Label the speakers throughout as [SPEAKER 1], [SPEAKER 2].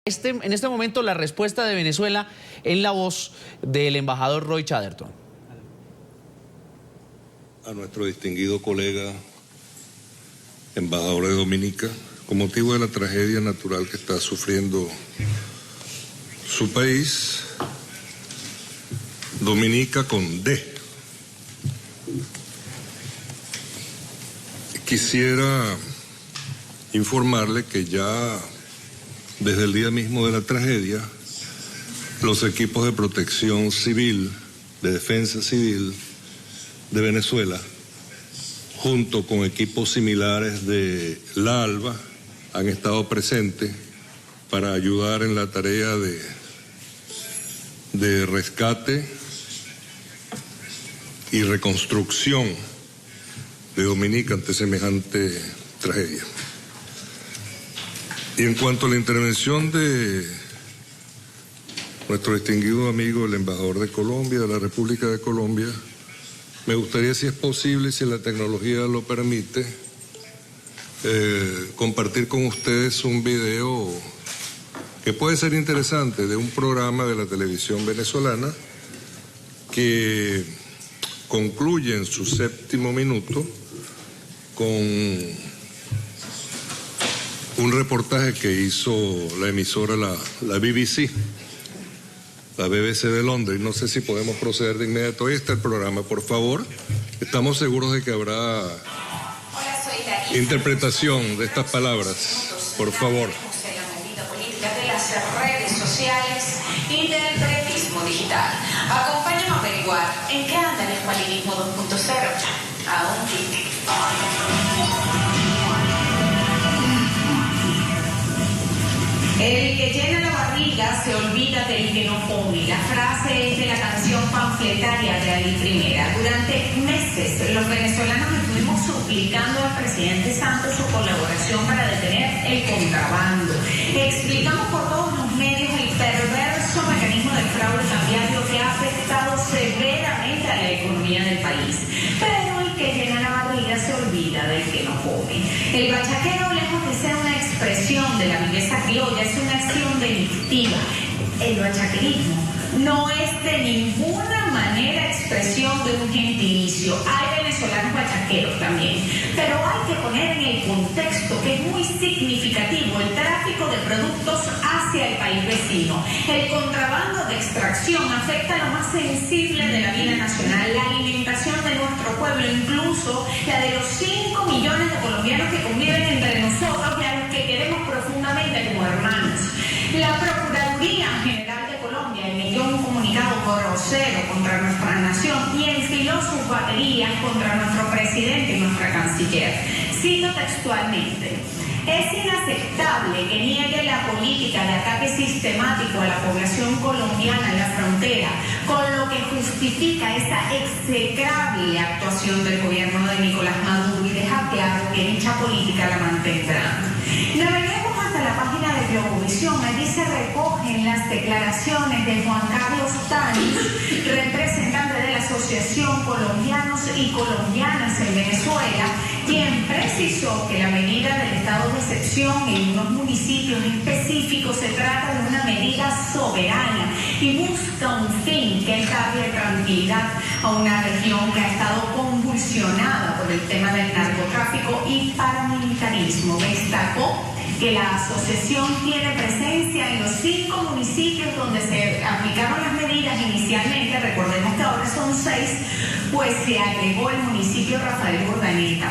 [SPEAKER 1] En este momento la respuesta de Venezuela en la voz del embajador Roy Chatterton.
[SPEAKER 2] A nuestro distinguido colega, embajador de Dominica, con motivo de la tragedia natural que está sufriendo su país, Dominica con D. Quisiera informarle que ya desde el día mismo de la tragedia, los equipos de protección civil, de defensa civil de Venezuela, junto con equipos similares de la ALBA, han estado presentes para ayudar en la tarea de rescate y reconstrucción de Dominica ante semejante tragedia. Y en cuanto a la intervención de nuestro distinguido amigo, el embajador de Colombia, de la República de Colombia, me gustaría, si es posible, si la tecnología lo permite, compartir con ustedes un video que puede ser interesante de un programa de la televisión venezolana que concluye en su 7º minuto con un reportaje que hizo la emisora, la BBC, la BBC de Londres. No sé si podemos proceder de inmediato. Ahí está el programa, por favor. Estamos seguros de que habrá interpretación de estas palabras. Por favor.
[SPEAKER 3] De las redes sociales y del periodismo digital. Acompáñame a averiguar en qué anda el escualinismo 2.0. A un clic. El que llena la barriga se olvida del que no come. La frase es de la canción panfletaria de Ali Primera. Durante meses los venezolanos estuvimos suplicando al presidente Santos su colaboración para detener el contrabando. Explicamos por todos los medios el perverso mecanismo del fraude cambiario que ha afectado severamente a la economía del país. Pero el que llena la barriga se olvida del que no come. El bachaquero, lejos de ser una expresión de la viveza criolla, es una acción delictiva. El bachaquerismo no es de ninguna manera expresión de un gentilicio. Hay venezolanos bachaqueros también, pero hay que poner en el contexto que es muy significativo el tráfico de productos hacia el país vecino. El contrabando de extracción afecta lo más sensible de la vida nacional, la alimentación de nuestro pueblo, incluso la de los 5 millones de colombianos que conviven entre nosotros y a los que queremos profundamente como hermanos. La Procuraduría General de Colombia emitió un comunicado grosero contra nuestra nación y enfiló sus baterías contra nuestro presidente y nuestra canciller. Cito textualmente: es inaceptable que niegue la política de ataque sistemático a la población colombiana en la frontera, con lo que justifica esa execrable actuación del gobierno de Nicolás Maduro y deja claro que dicha política la mantendrá. Naveguemos hasta la página de Globovisión. Allí se recogen las declaraciones de Juan Carlos Tanís, representante de la Asociación Colombianos y Colombianas en Venezuela, quien precisó que la medida del estado de excepción en unos municipios específicos se trata de una medida soberana y busca un fin que darle tranquilidad a una región que ha estado convulsionada por el tema del narcotráfico y paramilitarismo. Destacó que la asociación tiene presencia en los 5 municipios donde se aplicaron las medidas inicialmente. Recordemos que ahora son 6, pues se agregó el municipio Rafael Urdaneta,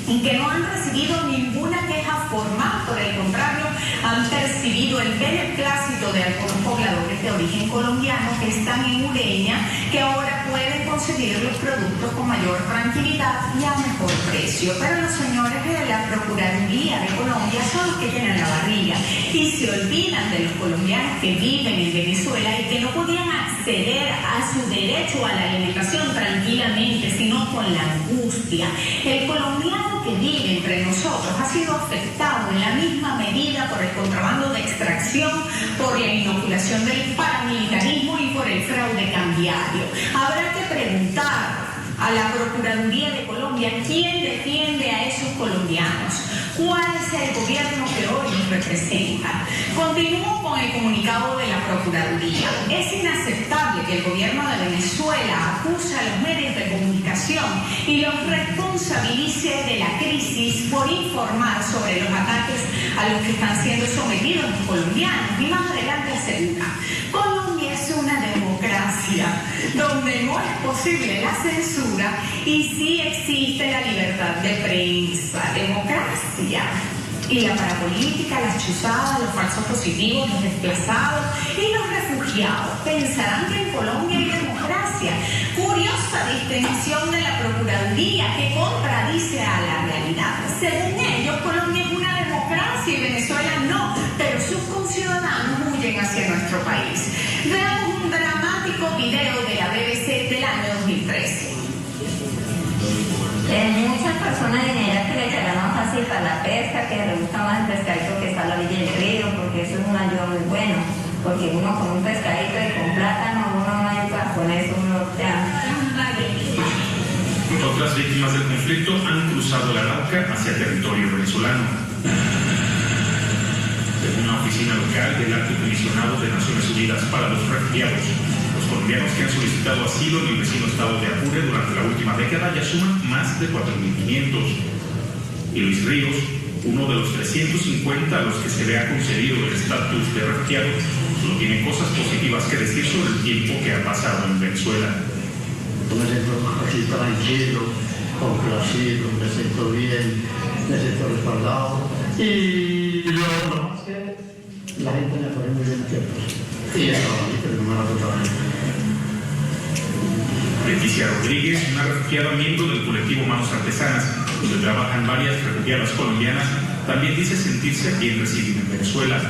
[SPEAKER 3] y que no han recibido ninguna queja formal. Por el contrario, han percibido el beneplácito de algunos pobladores de origen colombiano que están en Ureña, que ahora pueden conseguir los productos con mayor tranquilidad y a mejor precio. Pero los señores de la Procuraduría de Colombia son los que tienen la barriga y se olvidan de los colombianos que viven en Venezuela y que no podían acceder a su derecho a la alimentación tranquilamente, sino con la angustia. El colombiano que vive entre nosotros ha sido afectado en la misma medida por el contrabando de extracción, por la inoculación del paramilitarismo y por el fraude cambiario. Habrá que preguntar a la Procuraduría de Colombia, ¿quién defiende a esos colombianos? ¿Cuál es el gobierno que hoy nos representa? Continúo con el comunicado de la Procuraduría. Es inaceptable que el gobierno de Venezuela acuse a los medios de comunicación y los responsabilice de la crisis por informar sobre los ataques a los que están siendo sometidos los colombianos. Y más adelante asegura: Colombia es una democracia donde no es posible la censura y sí existe la libertad de prensa. Democracia. Y la parapolítica, las chuzadas, los falsos positivos, los desplazados y los refugiados pensarán que en Colombia hay democracia. Curiosa distinción de la Procuraduría que contradice a la realidad. Según ellos, Colombia es una democracia y Venezuela no, pero sus conciudadanos huyen hacia nuestro país. Veamos un dramático video de la BBC del año 2013.
[SPEAKER 4] Muchas personas dineras que le echarán más fácil para la pesca, que les gusta más el pescadito que está a la orilla del río, porque eso es una ayuda muy buena, porque uno con un pescadito y con plátano, uno no hay para con eso, uno
[SPEAKER 5] Otras víctimas del conflicto han cruzado la Arauca hacia territorio venezolano. Según la oficina local del Alto Comisionado de Naciones Unidas para los Refugiados, los colombianos que han solicitado asilo en el vecino estado de Apure durante la última década ya suman más de 4.500. Y Luis Ríos, uno de los 350 a los que se le ha concedido el estatus de refugiado, solo tiene cosas positivas que decir sobre el tiempo que ha pasado en Venezuela.
[SPEAKER 6] Me siento aquí tranquilo, complacido, me siento bien, me siento respaldado. Y lo más que la gente me pone muy bien tiempo. Y eso, pero no me la puedo.
[SPEAKER 5] Leticia Rodríguez, una refugiada miembro del colectivo Manos Artesanas, donde trabajan varias refugiadas colombianas, también dice sentirse bien recibida en Venezuela.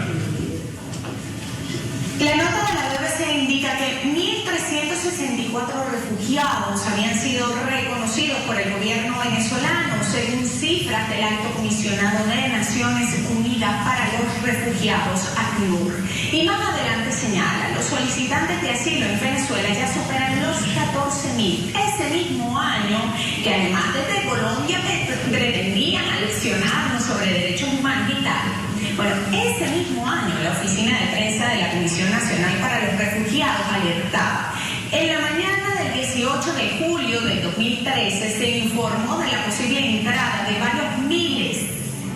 [SPEAKER 3] La nota de la BBC indica que 1.364 refugiados habían sido reconocidos por el gobierno venezolano, según cifras del Alto Comisionado de Naciones Unidas para los Refugiados, ACNUR. Y más adelante señala, los solicitantes de asilo en Venezuela ya superan los 14.000. Ese mismo año, que además desde Colombia pretendían aleccionarnos sobre derechos humanos y tal. Bueno, ese mismo año la oficina de prensa de la Comisión Nacional para los Refugiados alertaba. En la mañana del 18 de julio del 2013 se informó de la posible entrada de varios miles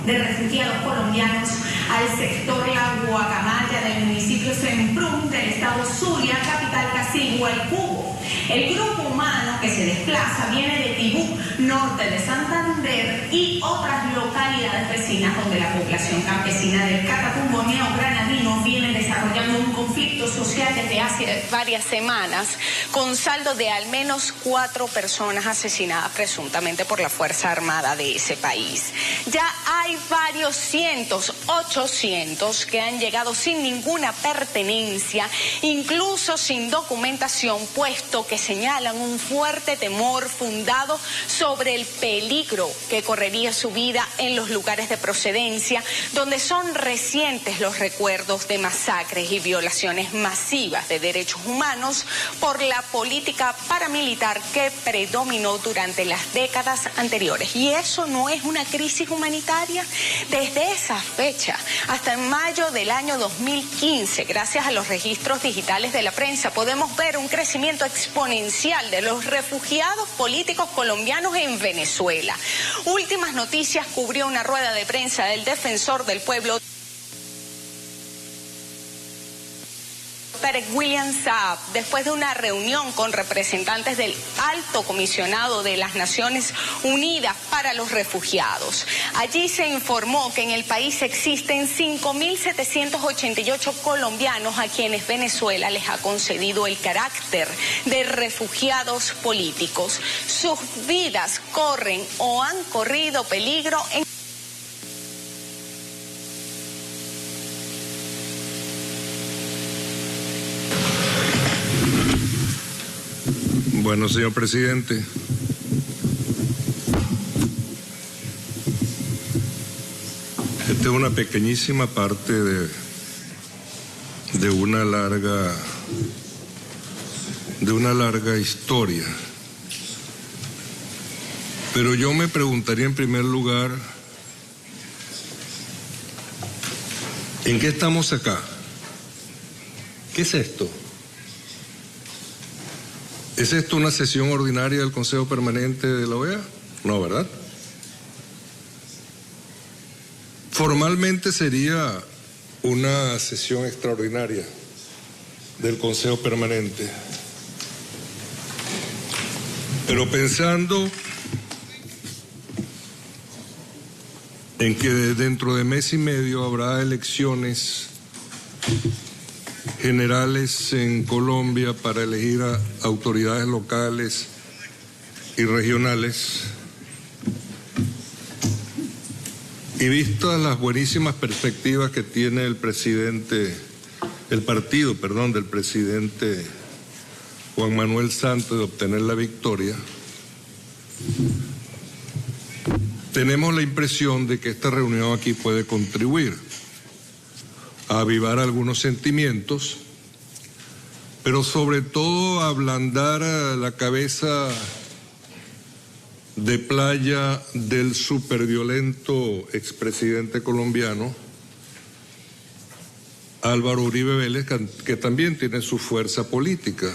[SPEAKER 3] de refugiados colombianos al sector La Guacamaya del municipio Semprún del estado Zulia, capital Castigua, el Cubo. El grupo humano que se desplaza viene de Tibú, norte de Santander y otras localidades vecinas donde la población campesina del Catatumbo neogranadino viene desarrollando un conflicto social desde hace varias semanas, con saldo de al menos 4 personas asesinadas presuntamente por la Fuerza Armada de ese país. Ya hay varios cientos, 800, que han llegado sin ninguna pertenencia, incluso sin documentación, puesto que señalan un fuerte temor fundado sobre el peligro que correría su vida en los lugares de procedencia, donde son recientes los recuerdos de masacres y violaciones masivas de derechos humanos por la política paramilitar que predominó durante las décadas anteriores. Y eso no es una crisis humanitaria. Desde esa fecha hasta en mayo del año 2015, gracias a los registros digitales de la prensa, podemos ver un crecimiento exponencial de los refugiados políticos colombianos en Venezuela. Últimas Noticias cubrió una rueda de prensa del defensor del pueblo Tarek William Saab, después de una reunión con representantes del Alto Comisionado de las Naciones Unidas para los Refugiados. Allí se informó que en el país existen 5.788 colombianos a quienes Venezuela les ha concedido el carácter de refugiados políticos. Sus vidas corren o han corrido peligro en
[SPEAKER 2] Bueno, señor presidente, esta es una pequeñísima parte de una larga historia Pero yo me preguntaría en primer lugar, ¿en qué estamos acá? ¿Qué es esto? ¿Es esto una sesión ordinaria del Consejo Permanente de la OEA? No, ¿verdad? Formalmente sería una sesión extraordinaria del Consejo Permanente. Pero pensando en que dentro de mes y medio habrá elecciones generales en Colombia para elegir a autoridades locales y regionales, y vistas las buenísimas perspectivas que tiene el partido del presidente Juan Manuel Santos de obtener la victoria, tenemos la impresión de que esta reunión aquí puede contribuir a avivar algunos sentimientos, pero sobre todo a ablandar la cabeza de playa del superviolento expresidente colombiano Álvaro Uribe Vélez, que también tiene su fuerza política.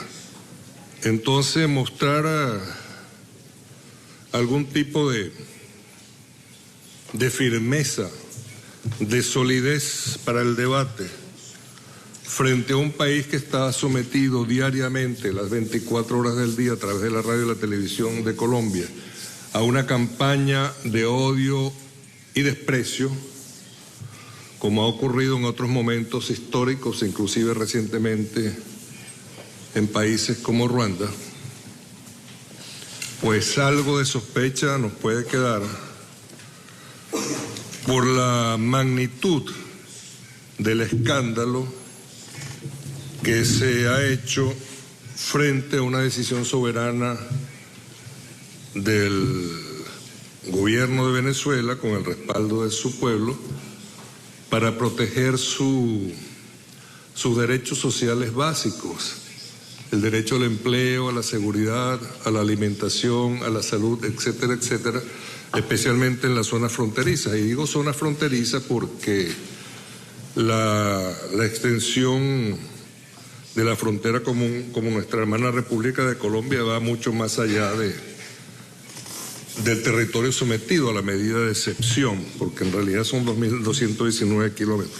[SPEAKER 2] Entonces, mostrar algún tipo de firmeza, de solidez para el debate frente a un país que está sometido diariamente, las 24 horas del día, a través de la radio y la televisión de Colombia, a una campaña de odio y desprecio, como ha ocurrido en otros momentos históricos, inclusive recientemente en países como Ruanda, pues algo de sospecha nos puede quedar por la magnitud del escándalo que se ha hecho frente a una decisión soberana del gobierno de Venezuela, con el respaldo de su pueblo, para proteger sus derechos sociales básicos, el derecho al empleo, a la seguridad, a la alimentación, a la salud, etcétera, etcétera, especialmente en las zonas fronterizas. Y digo zonas fronterizas porque la extensión de la frontera común, como nuestra hermana República de Colombia, va mucho más allá del territorio sometido a la medida de excepción, porque en realidad son 2.219 kilómetros.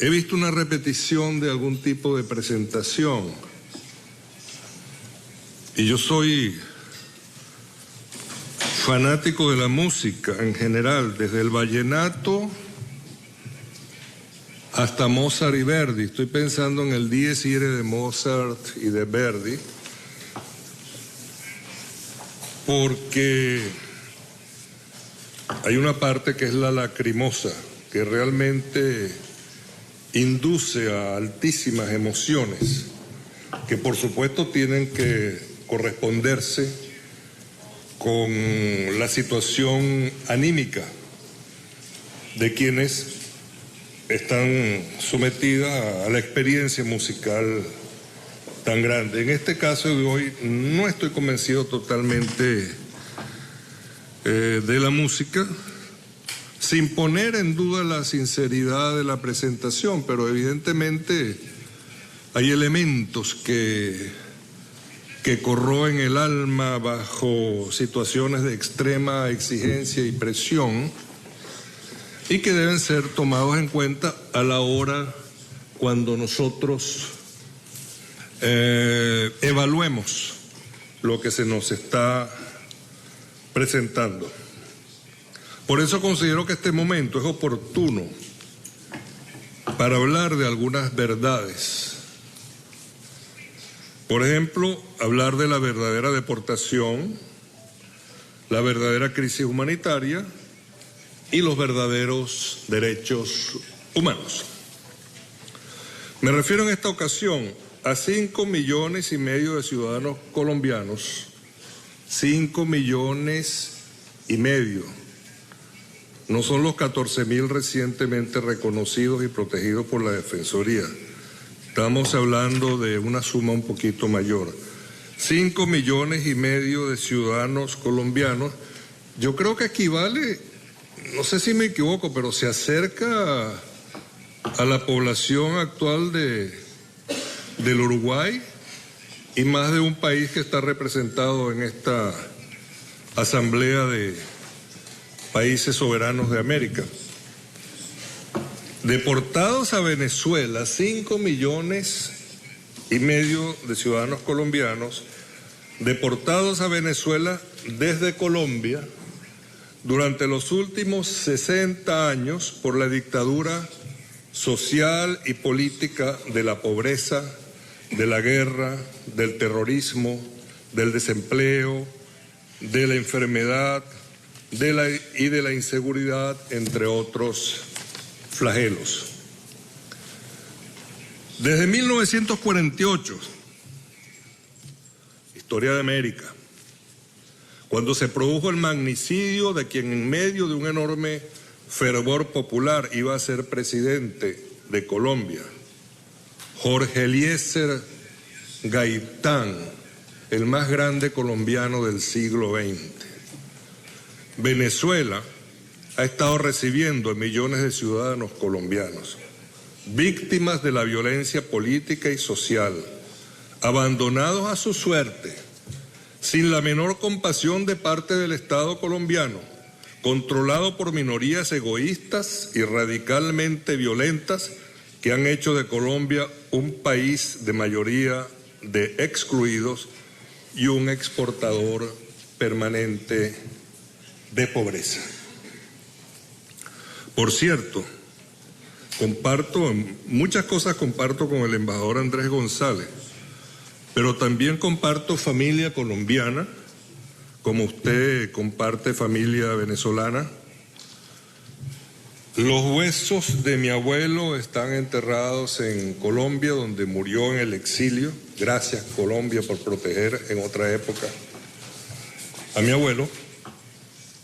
[SPEAKER 2] He visto una repetición de algún tipo de presentación, y yo soy fanático de la música en general, desde el vallenato hasta Mozart y Verdi. Estoy pensando en el Dies Irae de Mozart y de Verdi, porque hay una parte que es la lacrimosa, que realmente induce a altísimas emociones, que por supuesto tienen que corresponderse con la situación anímica de quienes están sometidas a la experiencia musical tan grande. En este caso de hoy no estoy convencido totalmente de la música, sin poner en duda la sinceridad de la presentación, pero evidentemente hay elementos que corroen el alma bajo situaciones de extrema exigencia y presión, y que deben ser tomados en cuenta a la hora cuando nosotros evaluemos lo que se nos está presentando. Por eso considero que este momento es oportuno para hablar de algunas verdades. Por ejemplo, hablar de la verdadera deportación, la verdadera crisis humanitaria y los verdaderos derechos humanos. Me refiero en esta ocasión a 5,5 millones de ciudadanos colombianos, 5,5 millones. No son los 14.000 recientemente reconocidos y protegidos por la Defensoría. Estamos hablando de una suma un poquito mayor. 5,5 millones de ciudadanos colombianos. Yo creo que equivale, no sé si me equivoco, pero se acerca a la población actual del Uruguay y más de un país que está representado en esta Asamblea de Países Soberanos de América. Deportados a Venezuela, 5,5 millones de ciudadanos colombianos, deportados a Venezuela desde Colombia durante los últimos 60 años por la dictadura social y política de la pobreza, de la guerra, del terrorismo, del desempleo, de la enfermedad y de la inseguridad, entre otros flagelos. Desde 1948, historia de América, cuando se produjo el magnicidio de quien en medio de un enorme fervor popular iba a ser presidente de Colombia, Jorge Eliezer Gaitán, el más grande colombiano del siglo XX. Venezuela ha estado recibiendo a millones de ciudadanos colombianos, víctimas de la violencia política y social, abandonados a su suerte, sin la menor compasión de parte del Estado colombiano, controlado por minorías egoístas y radicalmente violentas que han hecho de Colombia un país de mayoría de excluidos y un exportador permanente de pobreza. Por cierto, muchas cosas comparto con el embajador Andrés González, pero también comparto familia colombiana, como usted comparte familia venezolana. Los huesos de mi abuelo están enterrados en Colombia, donde murió en el exilio. Gracias, Colombia, por proteger en otra época a mi abuelo.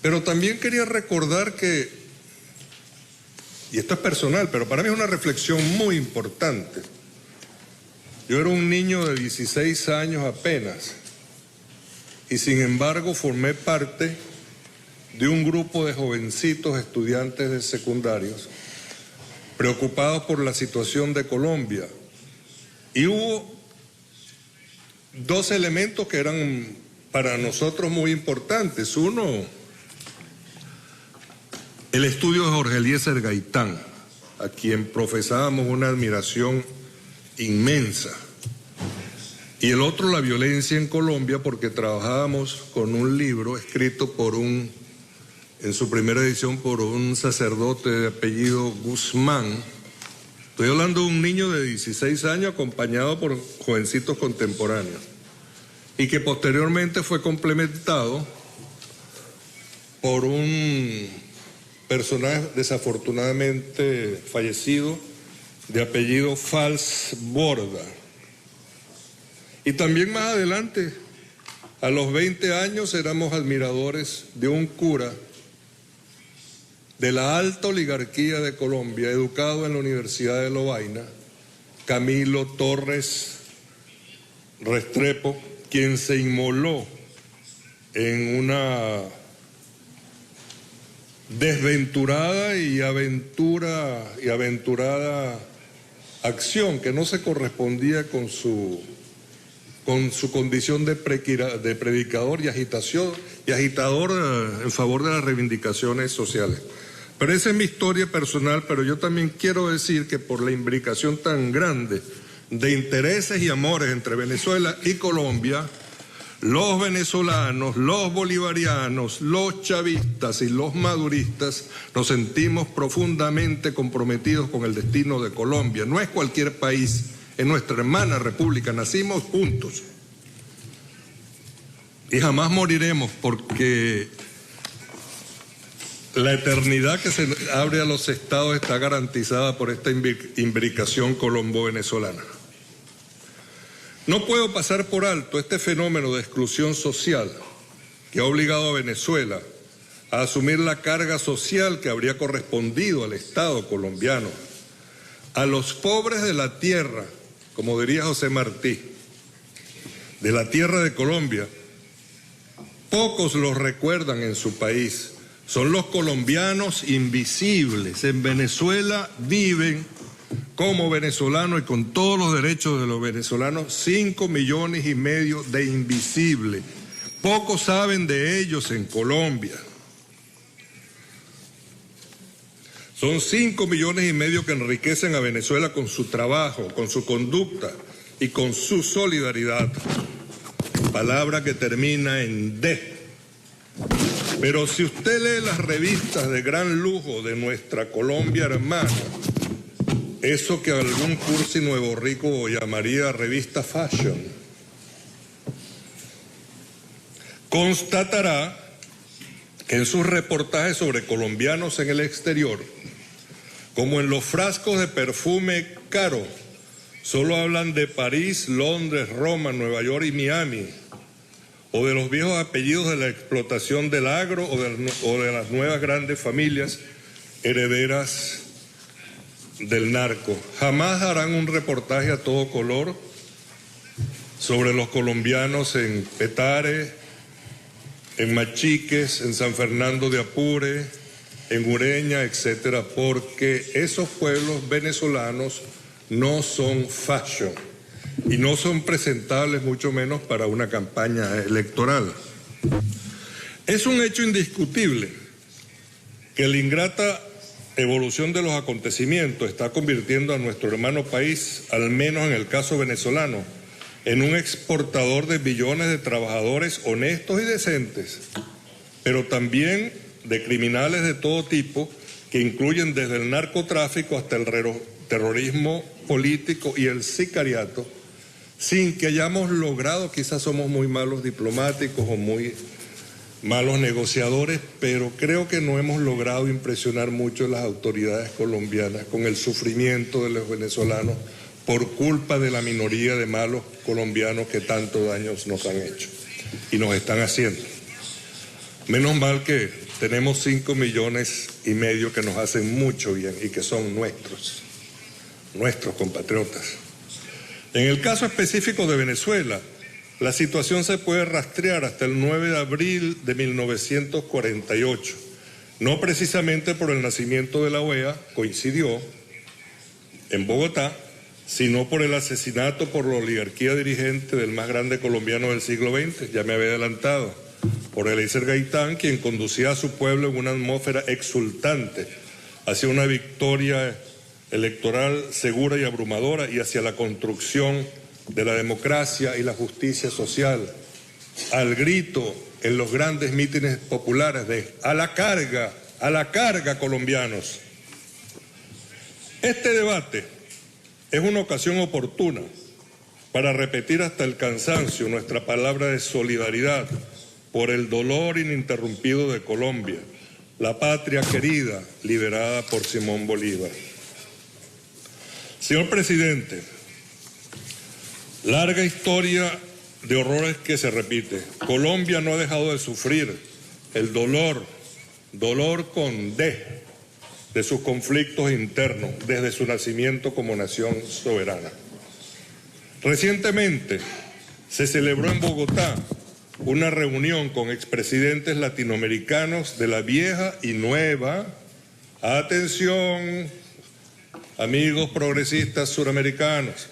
[SPEAKER 2] Pero también quería recordar que, y esto es personal, pero para mí es una reflexión muy importante. Yo era un niño de 16 años apenas, y sin embargo formé parte de un grupo de jovencitos estudiantes de secundarios preocupados por la situación de Colombia. Y hubo dos elementos que eran para nosotros muy importantes. Uno, el estudio de Jorge Eliezer Gaitán, a quien profesábamos una admiración inmensa. Y el otro, la violencia en Colombia, porque trabajábamos con un libro escrito en su primera edición por un sacerdote de apellido Guzmán. Estoy hablando de un niño de 16 años acompañado por jovencitos contemporáneos y que posteriormente fue complementado por un personaje desafortunadamente fallecido de apellido Fals Borda. Y también más adelante, a los 20 años, éramos admiradores de un cura de la alta oligarquía de Colombia, educado en la Universidad de Lovaina, Camilo Torres Restrepo, quien se inmoló en una desventurada y aventurada acción que no se correspondía con su condición de predicador y agitador en favor de las reivindicaciones sociales. Pero esa es mi historia personal, pero yo también quiero decir que por la imbricación tan grande de intereses y amores entre Venezuela y Colombia, los venezolanos, los bolivarianos, los chavistas y los maduristas nos sentimos profundamente comprometidos con el destino de Colombia. No es cualquier país, es nuestra hermana república, nacimos juntos y jamás moriremos, porque la eternidad que se abre a los estados está garantizada por esta imbricación colombo-venezolana. No puedo pasar por alto este fenómeno de exclusión social que ha obligado a Venezuela a asumir la carga social que habría correspondido al Estado colombiano, a los pobres de la tierra, como diría José Martí, de la tierra de Colombia, pocos los recuerdan en su país. Son los colombianos invisibles. En Venezuela viven como venezolanos y con todos los derechos de los venezolanos 5,5 millones de invisibles. Pocos saben de ellos en Colombia. Son 5,5 millones que enriquecen a Venezuela con su trabajo, con su conducta y con su solidaridad. Palabra que termina en D. Pero si usted lee las revistas de gran lujo de nuestra Colombia hermana, eso que algún cursi nuevo rico llamaría revista fashion, constatará que en sus reportajes sobre colombianos en el exterior, como en los frascos de perfume caro, solo hablan de París, Londres, Roma, Nueva York y Miami, o de los viejos apellidos de la explotación del agro o de las nuevas grandes familias herederas del narco. Jamás harán un reportaje a todo color sobre los colombianos en Petare, en Machiques, en San Fernando de Apure, en Ureña, etcétera, porque esos pueblos venezolanos no son fashion y no son presentables, mucho menos para una campaña electoral. Es un hecho indiscutible que la ingrata evolución de los acontecimientos está convirtiendo a nuestro hermano país, al menos en el caso venezolano, en un exportador de billones de trabajadores honestos y decentes, pero también de criminales de todo tipo, que incluyen desde el narcotráfico hasta el terrorismo político y el sicariato, sin que hayamos logrado, quizás somos muy malos diplomáticos o muy malos negociadores, pero creo que no hemos logrado impresionar mucho a las autoridades colombianas con el sufrimiento de los venezolanos por culpa de la minoría de malos colombianos que tanto daños nos han hecho y nos están haciendo. Menos mal que tenemos 5,5 millones que nos hacen mucho bien y que son nuestros compatriotas. En el caso específico de Venezuela, la situación se puede rastrear hasta el 9 de abril de 1948. No precisamente por el nacimiento de la OEA, coincidió en Bogotá, sino por el asesinato por la oligarquía dirigente del más grande colombiano del siglo XX, ya me había adelantado, por Eliezer Gaitán, quien conducía a su pueblo en una atmósfera exultante hacia una victoria electoral segura y abrumadora y hacia la construcción de la democracia y la justicia social, al grito en los grandes mítines populares de a la carga colombianos. Este debate es una ocasión oportuna para repetir hasta el cansancio nuestra palabra de solidaridad por el dolor ininterrumpido de Colombia, la patria querida, liberada por Simón Bolívar. Señor presidente, larga historia de horrores que se repite. Colombia no ha dejado de sufrir el dolor con D, de sus conflictos internos desde su nacimiento como nación soberana. Recientemente se celebró en Bogotá una reunión con expresidentes latinoamericanos de la vieja y nueva, atención, amigos progresistas suramericanos,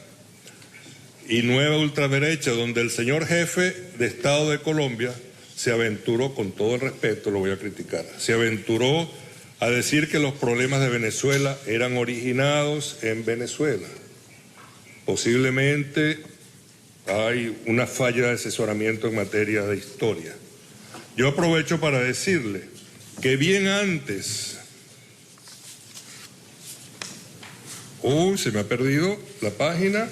[SPEAKER 2] y nueva ultraderecha, donde el señor jefe de Estado de Colombia se aventuró, con todo el respeto lo voy a criticar, se aventuró a decir que los problemas de Venezuela eran originados en Venezuela. Posiblemente hay una falla de asesoramiento en materia de historia. Yo aprovecho para decirle que bien antes... se me ha perdido la página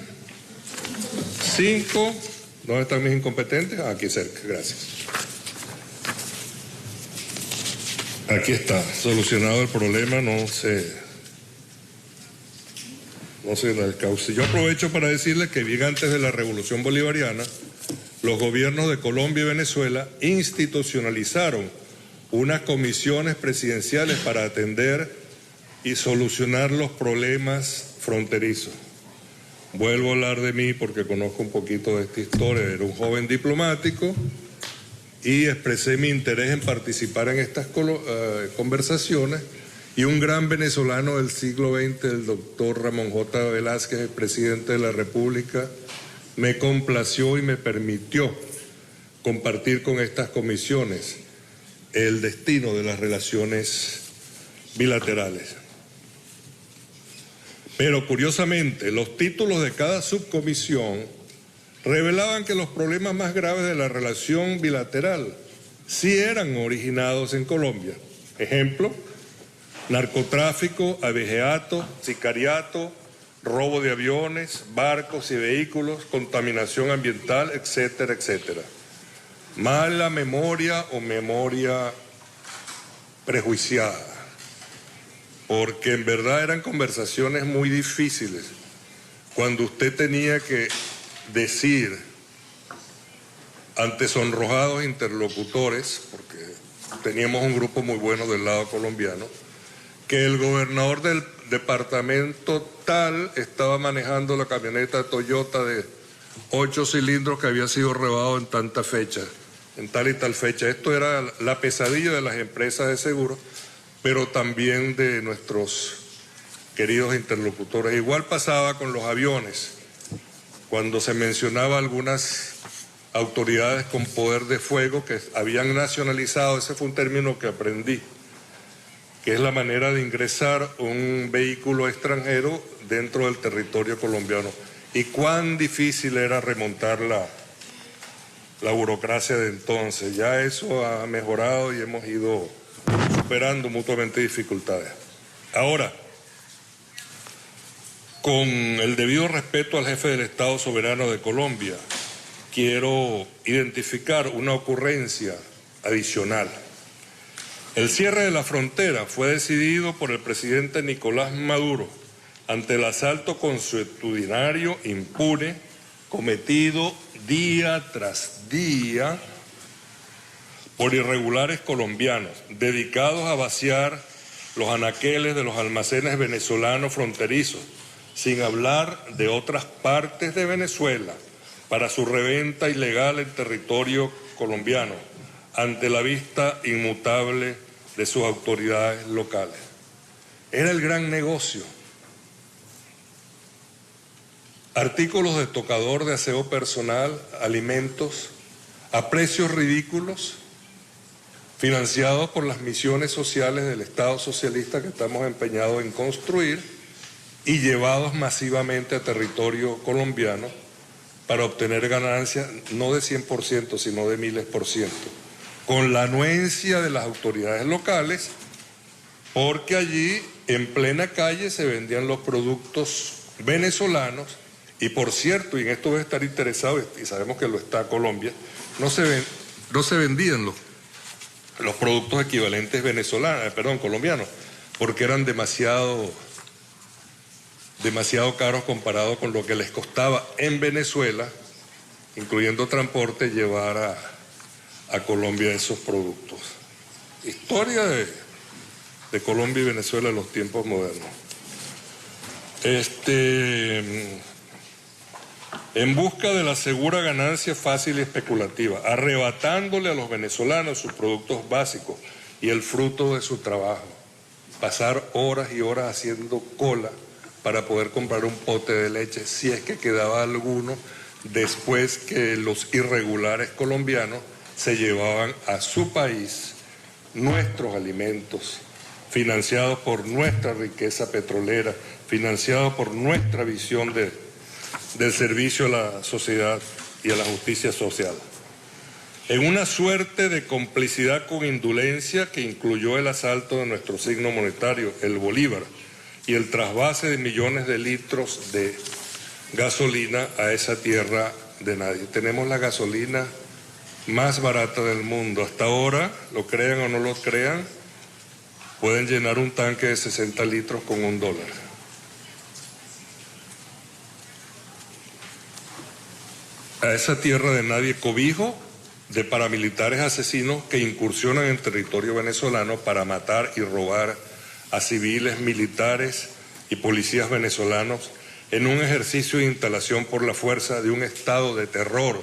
[SPEAKER 2] 5. ¿Dónde están mis incompetentes? Aquí cerca, gracias. Aquí está, solucionado el problema, no sé el cauce. Yo aprovecho para decirles que bien antes de la Revolución Bolivariana, los gobiernos de Colombia y Venezuela institucionalizaron unas comisiones presidenciales para atender y solucionar los problemas fronterizos. Vuelvo a hablar de mí porque conozco un poquito de esta historia. Era un joven diplomático y expresé mi interés en participar en estas conversaciones, y un gran venezolano del siglo XX, el doctor Ramón J. Velázquez, el presidente de la República, me complació y me permitió compartir con estas comisiones el destino de las relaciones bilaterales. Pero curiosamente, los títulos de cada subcomisión revelaban que los problemas más graves de la relación bilateral sí eran originados en Colombia. Ejemplo: narcotráfico, abigeato, sicariato, robo de aviones, barcos y vehículos, contaminación ambiental, etcétera, etcétera. Mala memoria o memoria prejuiciada, porque en verdad eran conversaciones muy difíciles cuando usted tenía que decir ante sonrojados interlocutores, porque teníamos un grupo muy bueno del lado colombiano, que el gobernador del departamento tal estaba manejando la camioneta Toyota de 8 cilindros que había sido robado en tanta fecha, en tal y tal fecha. Esto era la pesadilla de las empresas de seguros, pero también de nuestros queridos interlocutores. Igual pasaba con los aviones, cuando se mencionaba algunas autoridades con poder de fuego que habían nacionalizado. Ese fue un término que aprendí, que es la manera de ingresar un vehículo extranjero dentro del territorio colombiano. Y cuán difícil era remontar la burocracia de entonces. Ya eso ha mejorado y hemos ido superando mutuamente dificultades. Ahora, con el debido respeto al jefe del Estado soberano de Colombia, quiero identificar una ocurrencia adicional. El cierre de la frontera fue decidido por el presidente Nicolás Maduro ante el asalto consuetudinario impune cometido día tras día por irregulares colombianos dedicados a vaciar los anaqueles de los almacenes venezolanos fronterizos, sin hablar de otras partes de Venezuela, para su reventa ilegal en territorio colombiano, ante la vista inmutable de sus autoridades locales. Era el gran negocio. Artículos de tocador, de aseo personal, alimentos, a precios ridículos, financiados por las misiones sociales del Estado socialista que estamos empeñados en construir, y llevados masivamente a territorio colombiano para obtener ganancias no de 100%, sino de miles por ciento, con la anuencia de las autoridades locales, porque allí en plena calle se vendían los productos venezolanos. Y por cierto, y en esto debe estar interesado, y sabemos que lo está Colombia, no se vendían los productos equivalentes colombianos, porque eran demasiado caros comparado con lo que les costaba en Venezuela, incluyendo transporte, llevar a Colombia esos productos. Historia de Colombia y Venezuela en los tiempos modernos. En busca de la segura ganancia fácil y especulativa, arrebatándole a los venezolanos sus productos básicos y el fruto de su trabajo. Pasar horas y horas haciendo cola para poder comprar un pote de leche, si es que quedaba alguno, después que los irregulares colombianos se llevaban a su país nuestros alimentos, financiados por nuestra riqueza petrolera, financiados por nuestra visión del servicio a la sociedad y a la justicia social. En una suerte de complicidad con indolencia que incluyó el asalto de nuestro signo monetario, el bolívar, y el trasvase de millones de litros de gasolina a esa tierra de nadie. Tenemos la gasolina más barata del mundo. Hasta ahora, lo crean o no lo crean, pueden llenar un tanque de 60 litros con $1. A esa tierra de nadie, cobijo de paramilitares asesinos que incursionan en territorio venezolano para matar y robar a civiles, militares y policías venezolanos, en un ejercicio de instalación por la fuerza de un estado de terror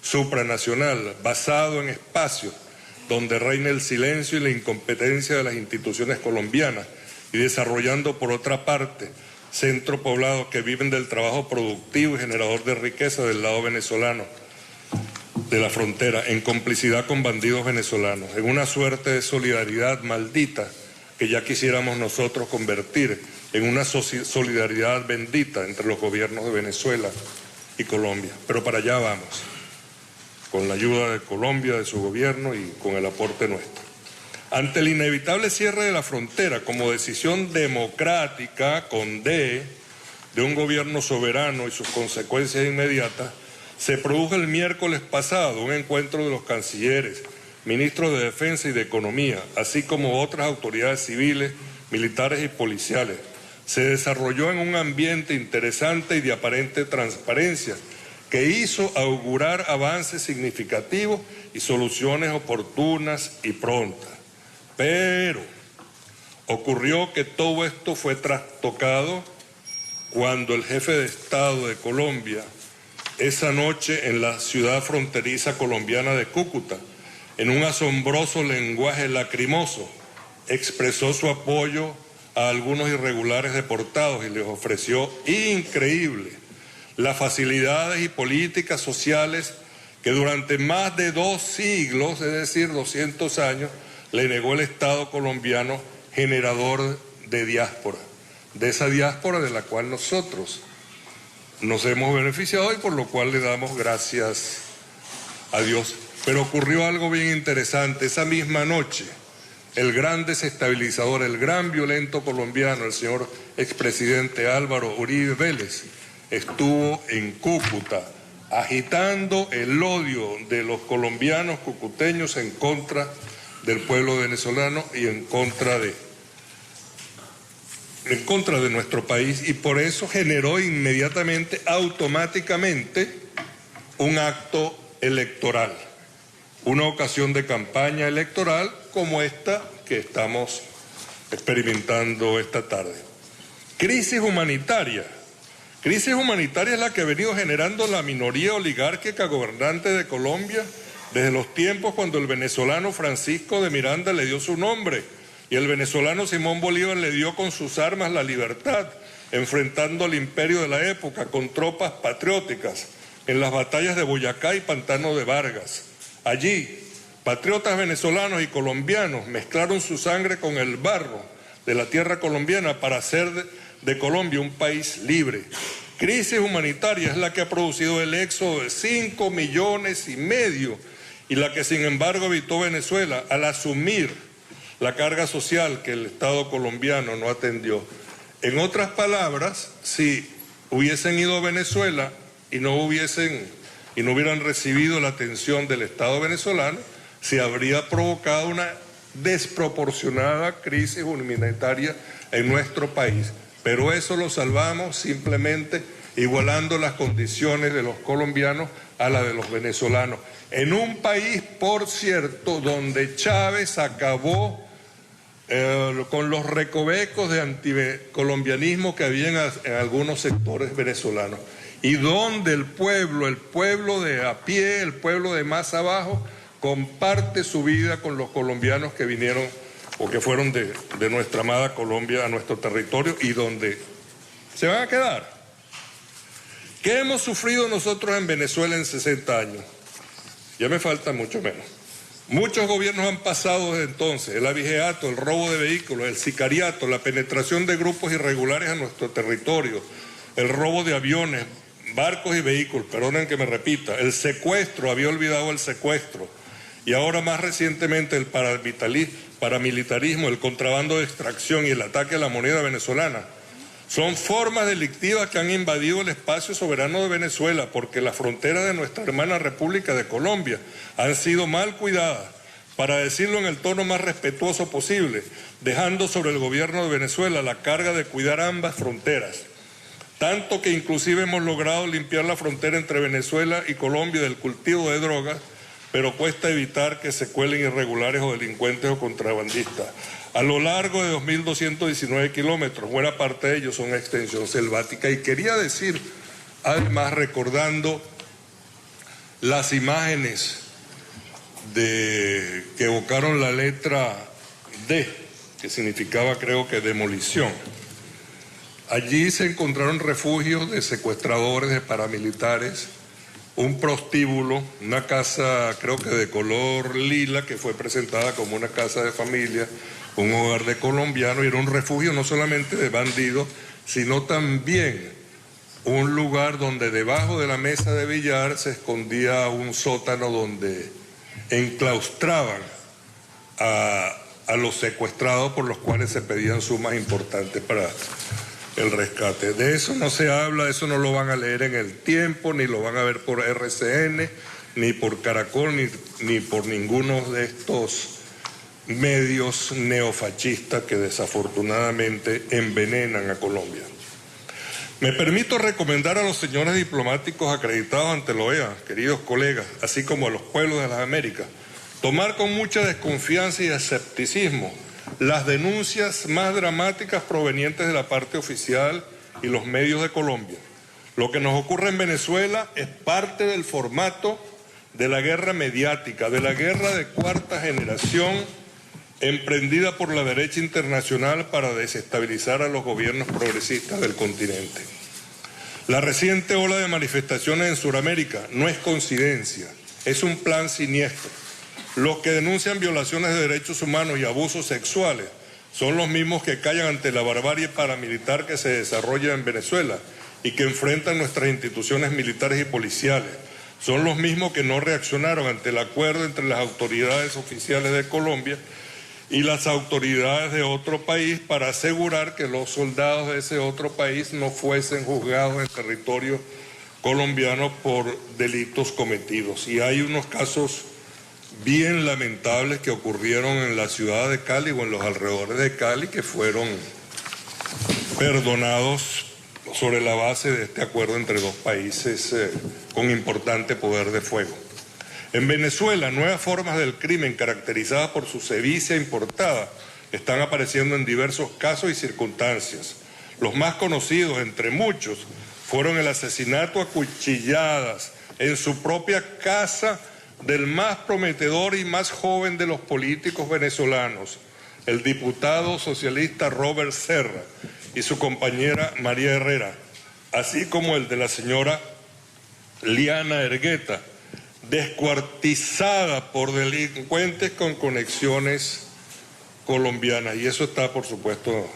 [SPEAKER 2] supranacional basado en espacios donde reina el silencio y la incompetencia de las instituciones colombianas y desarrollando por otra parte centros poblados que viven del trabajo productivo y generador de riqueza del lado venezolano de la frontera, en complicidad con bandidos venezolanos, en una suerte de solidaridad maldita que ya quisiéramos nosotros convertir en una solidaridad bendita entre los gobiernos de Venezuela y Colombia. Pero para allá vamos, con la ayuda de Colombia, de su gobierno y con el aporte nuestro. Ante el inevitable cierre de la frontera como decisión democrática, con D, de un gobierno soberano y sus consecuencias inmediatas, se produjo el miércoles pasado un encuentro de los cancilleres, ministros de Defensa y de Economía, así como otras autoridades civiles, militares y policiales. Se desarrolló en un ambiente interesante y de aparente transparencia, que hizo augurar avances significativos y soluciones oportunas y prontas. Pero ocurrió que todo esto fue trastocado cuando el jefe de Estado de Colombia, esa noche en la ciudad fronteriza colombiana de Cúcuta, en un asombroso lenguaje lacrimoso, expresó su apoyo a algunos irregulares deportados y les ofreció increíble las facilidades y políticas sociales que durante más de 2 siglos, es decir, 200 años, le negó el Estado colombiano generador de diáspora, de esa diáspora de la cual nosotros nos hemos beneficiado y por lo cual le damos gracias a Dios. Pero ocurrió algo bien interesante. Esa misma noche, el gran desestabilizador, el gran violento colombiano, el señor expresidente Álvaro Uribe Vélez, estuvo en Cúcuta agitando el odio de los colombianos cucuteños en contra del pueblo venezolano y en contra de nuestro país, y por eso generó inmediatamente, automáticamente, un acto electoral, una ocasión de campaña electoral como esta que estamos experimentando esta tarde. Crisis humanitaria es la que ha venido generando la minoría oligárquica gobernante de Colombia desde los tiempos cuando el venezolano Francisco de Miranda le dio su nombre y el venezolano Simón Bolívar le dio con sus armas la libertad, enfrentando al imperio de la época con tropas patrióticas en las batallas de Boyacá y Pantano de Vargas. Allí, patriotas venezolanos y colombianos mezclaron su sangre con el barro de la tierra colombiana para hacer de Colombia un país libre. Crisis humanitaria es la que ha producido el éxodo de 5,5 millones y la que sin embargo evitó Venezuela al asumir la carga social que el Estado colombiano no atendió. En otras palabras, si hubiesen ido a Venezuela y no hubieran recibido la atención del Estado venezolano, se habría provocado una desproporcionada crisis humanitaria en nuestro país. Pero eso lo salvamos simplemente igualando las condiciones de los colombianos a las de los venezolanos. En un país, por cierto, donde Chávez acabó con los recovecos de anticolombianismo que había en algunos sectores venezolanos, y donde el pueblo de a pie, el pueblo de más abajo, comparte su vida con los colombianos que vinieron o que fueron de nuestra amada Colombia a nuestro territorio y donde se van a quedar. ¿Qué hemos sufrido nosotros en Venezuela en 60 años? Ya me falta mucho menos. Muchos gobiernos han pasado desde entonces: el abigeato, el robo de vehículos, el sicariato, la penetración de grupos irregulares a nuestro territorio, el robo de aviones, barcos y vehículos, perdonen que me repita, el secuestro, había olvidado el secuestro, y ahora más recientemente el paramilitarismo, el contrabando de extracción y el ataque a la moneda venezolana. Son formas delictivas que han invadido el espacio soberano de Venezuela porque las fronteras de nuestra hermana República de Colombia han sido mal cuidadas, para decirlo en el tono más respetuoso posible, dejando sobre el gobierno de Venezuela la carga de cuidar ambas fronteras. Tanto que inclusive hemos logrado limpiar la frontera entre Venezuela y Colombia del cultivo de drogas, pero cuesta evitar que se cuelen irregulares o delincuentes o contrabandistas. A lo largo de 2.219 kilómetros, buena parte de ellos son extensión selvática. Y quería decir, además, recordando las imágenes que evocaron la letra D, que significaba, creo que, demolición. Allí se encontraron refugios de secuestradores, de paramilitares, un prostíbulo, una casa, creo que de color lila, que fue presentada como una casa de familia, un hogar de colombianos, y era un refugio no solamente de bandidos, sino también un lugar donde debajo de la mesa de billar se escondía un sótano donde enclaustraban a los secuestrados, por los cuales se pedían sumas importantes para el rescate. De eso no se habla, eso no lo van a leer en El Tiempo, ni lo van a ver por RCN, ni por Caracol, ni por ninguno de estos medios neofascistas que desafortunadamente envenenan a Colombia. Me permito recomendar a los señores diplomáticos acreditados ante la OEA, queridos colegas, así como a los pueblos de las Américas, tomar con mucha desconfianza y escepticismo las denuncias más dramáticas provenientes de la parte oficial y los medios de Colombia. Lo que nos ocurre en Venezuela es parte del formato de la guerra mediática, de la guerra de cuarta generación emprendida por la derecha internacional para desestabilizar a los gobiernos progresistas del continente. La reciente ola de manifestaciones en Sudamérica no es coincidencia, es un plan siniestro. Los que denuncian violaciones de derechos humanos y abusos sexuales son los mismos que callan ante la barbarie paramilitar que se desarrolla en Venezuela y que enfrentan nuestras instituciones militares y policiales. Son los mismos que no reaccionaron ante el acuerdo entre las autoridades oficiales de Colombia y las autoridades de otro país para asegurar que los soldados de ese otro país no fuesen juzgados en territorio colombiano por delitos cometidos. Y hay unos casos bien lamentables que ocurrieron en la ciudad de Cali o en los alrededores de Cali, que fueron perdonados sobre la base de este acuerdo entre dos países con importante poder de fuego. En Venezuela, nuevas formas del crimen caracterizadas por su sevicia importada están apareciendo en diversos casos y circunstancias. Los más conocidos, entre muchos, fueron el asesinato a cuchilladas en su propia casa del más prometedor y más joven de los políticos venezolanos, el diputado socialista Robert Serra y su compañera María Herrera, así como el de la señora Liana Ergueta, descuartizada por delincuentes con conexiones colombianas, y eso está, por supuesto,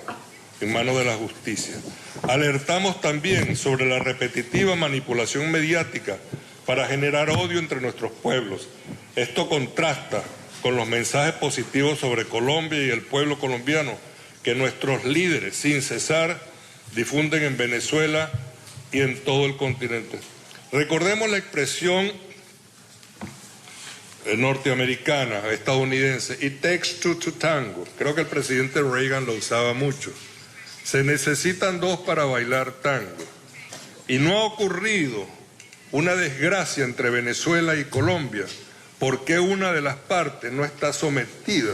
[SPEAKER 2] en manos de la justicia. Alertamos también sobre la repetitiva manipulación mediática para generar odio entre nuestros pueblos. Esto contrasta con los mensajes positivos sobre Colombia y el pueblo colombiano que nuestros líderes, sin cesar, difunden en Venezuela y en todo el continente. Recordemos la expresión norteamericana, estadounidense, it takes two to tango. Creo que el presidente Reagan lo usaba mucho. Se necesitan dos para bailar tango. Y no ha ocurrido una desgracia entre Venezuela y Colombia porque una de las partes no está sometida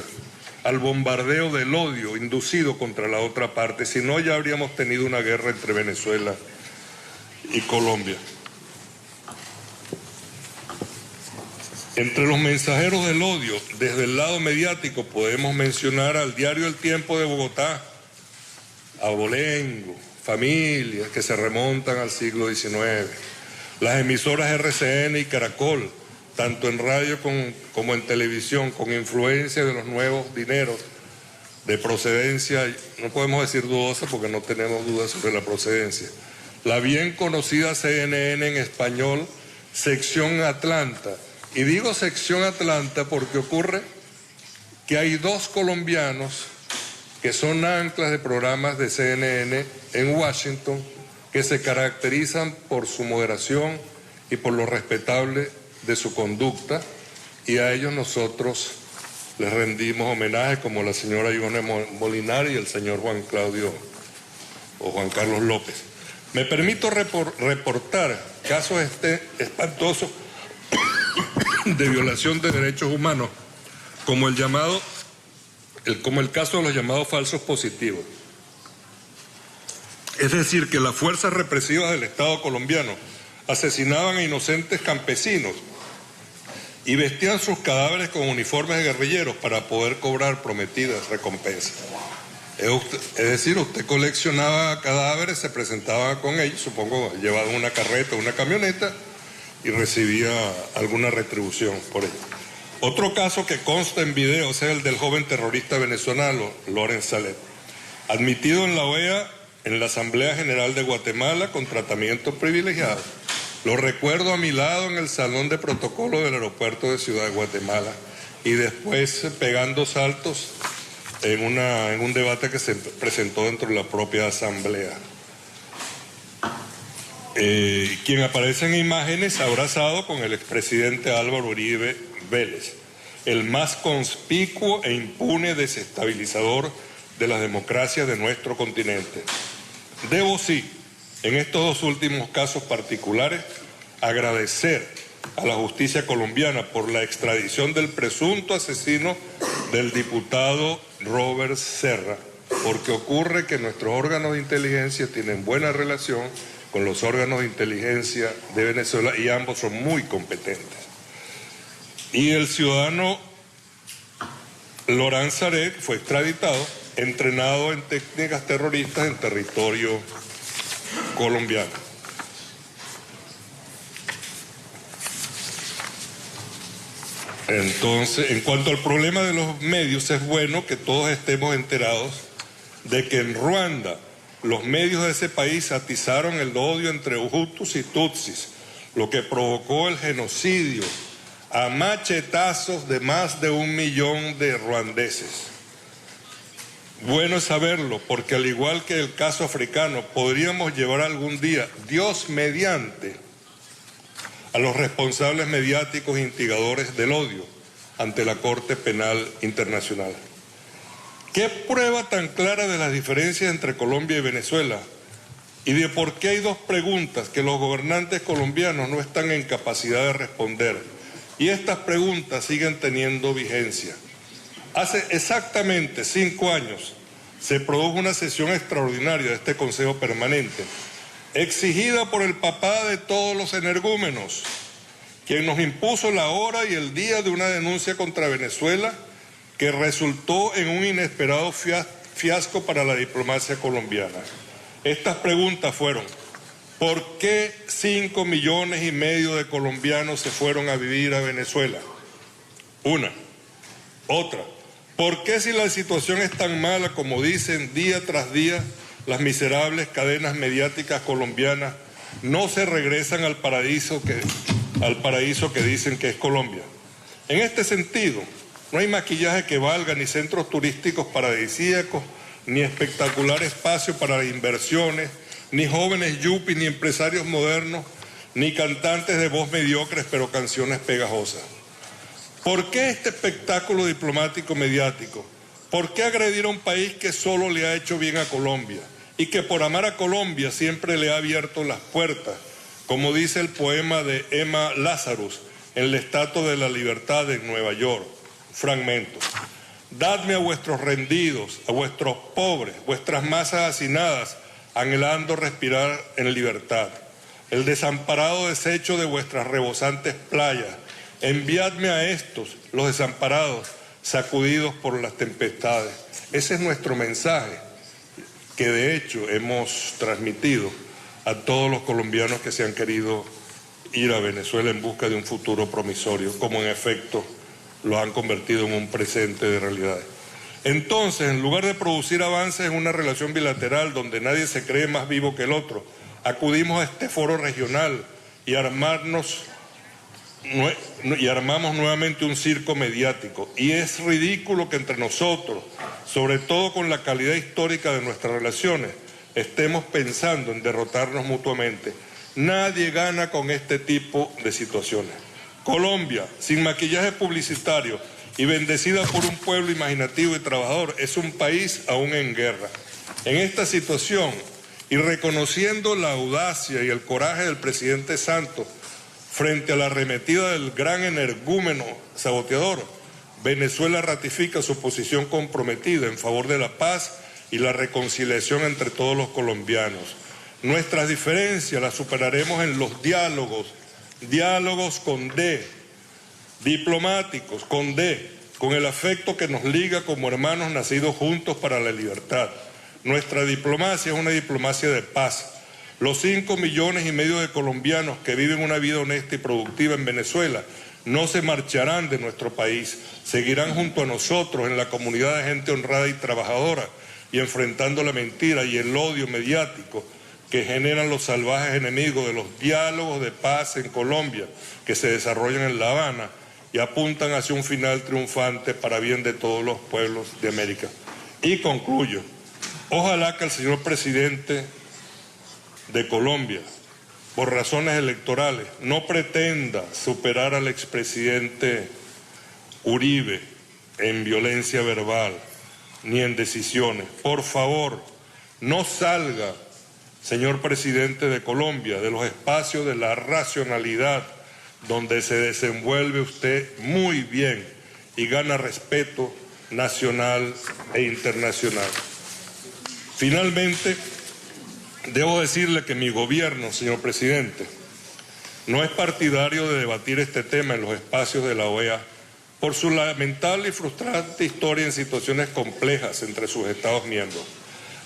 [SPEAKER 2] al bombardeo del odio inducido contra la otra parte, si no ya habríamos tenido una guerra entre Venezuela y Colombia. Entre los mensajeros del odio, desde el lado mediático, podemos mencionar al diario El Tiempo de Bogotá, a Abolengo, familias que se remontan al siglo XIX, las emisoras RCN y Caracol, tanto en radio como en televisión, con influencia de los nuevos dineros de procedencia, no podemos decir dudosa porque no tenemos dudas sobre la procedencia. La bien conocida CNN en español, Sección Atlanta. Y digo Sección Atlanta porque ocurre que hay dos colombianos que son anclas de programas de CNN en Washington que se caracterizan por su moderación y por lo respetable de su conducta, y a ellos nosotros les rendimos homenaje, como la señora Ivonne Molinari y el señor Juan Carlos López. Me permito reportar casos espantosos de violación de derechos humanos, como el caso de los llamados falsos positivos. Es decir, que las fuerzas represivas del Estado colombiano asesinaban a inocentes campesinos y vestían sus cadáveres con uniformes de guerrilleros para poder cobrar prometidas recompensas. Es decir, usted coleccionaba cadáveres, se presentaba con ellos, supongo llevado en una carreta o una camioneta, y recibía alguna retribución por ello. Otro caso que consta en video es el del joven terrorista venezolano Lorenz Salet, admitido en la OEA en la Asamblea General de Guatemala con tratamiento privilegiado. Lo recuerdo a mi lado en el salón de protocolo del aeropuerto de Ciudad de Guatemala y después pegando saltos en un debate que se presentó dentro de la propia asamblea. Quien aparece en imágenes abrazado con el expresidente Álvaro Uribe Vélez, el más conspicuo e impune desestabilizador de las democracias de nuestro continente. Debo sí, en estos dos últimos casos particulares, agradecer a la justicia colombiana por la extradición del presunto asesino del diputado Robert Serra, porque ocurre que nuestros órganos de inteligencia tienen buena relación con los órganos de inteligencia de Venezuela y ambos son muy competentes. Y el ciudadano Lorenz Salet fue extraditado, entrenado en técnicas terroristas en territorio colombiano. Entonces, en cuanto al problema de los medios, es bueno que todos estemos enterados de que en Ruanda los medios de ese país atizaron el odio entre Hutus y Tutsis, lo que provocó el genocidio a machetazos de más de 1 millón de ruandeses. Bueno es saberlo, porque al igual que el caso africano, podríamos llevar algún día, Dios mediante, a los responsables mediáticos e instigadores del odio ante la Corte Penal Internacional. ¿Qué prueba tan clara de las diferencias entre Colombia y Venezuela? Y de por qué hay dos preguntas que los gobernantes colombianos no están en capacidad de responder. Y estas preguntas siguen teniendo vigencia. Hace exactamente 5 años se produjo una sesión extraordinaria de este Consejo Permanente, exigida por el papá de todos los energúmenos, quien nos impuso la hora y el día de una denuncia contra Venezuela que resultó en un inesperado fiasco para la diplomacia colombiana. Estas preguntas fueron: ¿por qué 5,5 millones de colombianos se fueron a vivir a Venezuela? Una. Otra, ¿por qué si la situación es tan mala como dicen día tras día las miserables cadenas mediáticas colombianas, no se regresan al paraíso que dicen que es Colombia? En este sentido, no hay maquillaje que valga, ni centros turísticos paradisíacos, ni espectacular espacio para inversiones, ni jóvenes yuppies, ni empresarios modernos, ni cantantes de voz mediocres pero canciones pegajosas. ¿Por qué este espectáculo diplomático mediático? ¿Por qué agredir a un país que solo le ha hecho bien a Colombia y que por amar a Colombia siempre le ha abierto las puertas, como dice el poema de Emma Lazarus en la Estatua de la Libertad en Nueva York? Fragmento: dadme a vuestros rendidos, a vuestros pobres, vuestras masas hacinadas, anhelando respirar en libertad, el desamparado desecho de vuestras rebosantes playas. Enviadme a estos, los desamparados, sacudidos por las tempestades. Ese es nuestro mensaje, que de hecho hemos transmitido a todos los colombianos que se han querido ir a Venezuela en busca de un futuro promisorio, como en efecto lo han convertido en un presente de realidades. Entonces, en lugar de producir avances en una relación bilateral donde nadie se cree más vivo que el otro, acudimos a este foro regional y armamos nuevamente un circo mediático. Y es ridículo que entre nosotros, sobre todo con la calidad histórica de nuestras relaciones, estemos pensando en derrotarnos mutuamente. Nadie gana con este tipo de situaciones. Colombia, sin maquillaje publicitario y bendecida por un pueblo imaginativo y trabajador, es un país aún en guerra. En esta situación, y reconociendo la audacia y el coraje del presidente Santos, Frente a la arremetida del gran energúmeno saboteador, Venezuela ratifica su posición comprometida en favor de la paz y la reconciliación entre todos los colombianos. Nuestras diferencias las superaremos en los diálogos con D, diplomáticos con D, con el afecto que nos liga como hermanos nacidos juntos para la libertad. Nuestra diplomacia es una diplomacia de paz. Los 5,5 millones de colombianos que viven una vida honesta y productiva en Venezuela no se marcharán de nuestro país, seguirán junto a nosotros en la comunidad de gente honrada y trabajadora y enfrentando la mentira y el odio mediático que generan los salvajes enemigos de los diálogos de paz en Colombia que se desarrollan en La Habana y apuntan hacia un final triunfante para bien de todos los pueblos de América. Y concluyo, ojalá que el señor presidente de Colombia, por razones electorales, no pretenda superar al expresidente Uribe en violencia verbal ni en decisiones. Por favor, no salga, señor presidente de Colombia, de los espacios de la racionalidad donde se desenvuelve usted muy bien y gana respeto nacional e internacional. Finalmente, debo decirle que mi gobierno, señor presidente, no es partidario de debatir este tema en los espacios de la OEA por su lamentable y frustrante historia en situaciones complejas entre sus Estados miembros.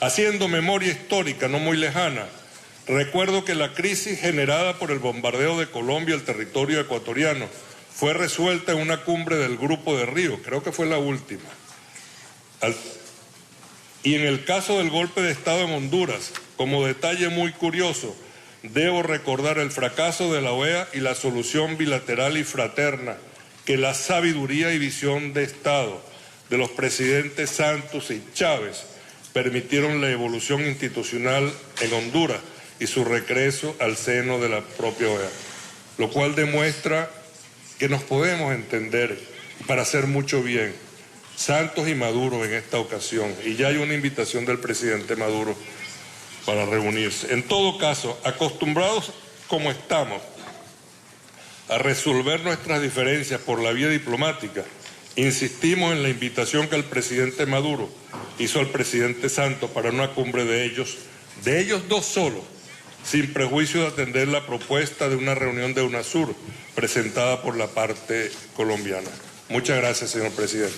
[SPEAKER 2] Haciendo memoria histórica no muy lejana, recuerdo que la crisis generada por el bombardeo de Colombia al territorio ecuatoriano fue resuelta en una cumbre del Grupo de Río, creo que fue la última. Y en el caso del golpe de Estado en Honduras, como detalle muy curioso, debo recordar el fracaso de la OEA y la solución bilateral y fraterna que la sabiduría y visión de Estado de los presidentes Santos y Chávez permitieron la evolución institucional en Honduras y su regreso al seno de la propia OEA, lo cual demuestra que nos podemos entender para hacer mucho bien, Santos y Maduro en esta ocasión, y ya hay una invitación del presidente Maduro para reunirse. En todo caso, acostumbrados como estamos a resolver nuestras diferencias por la vía diplomática, insistimos en la invitación que el presidente Maduro hizo al presidente Santos para una cumbre de ellos dos solos, sin prejuicio de atender la propuesta de una reunión de UNASUR presentada por la parte colombiana. Muchas gracias, señor presidente.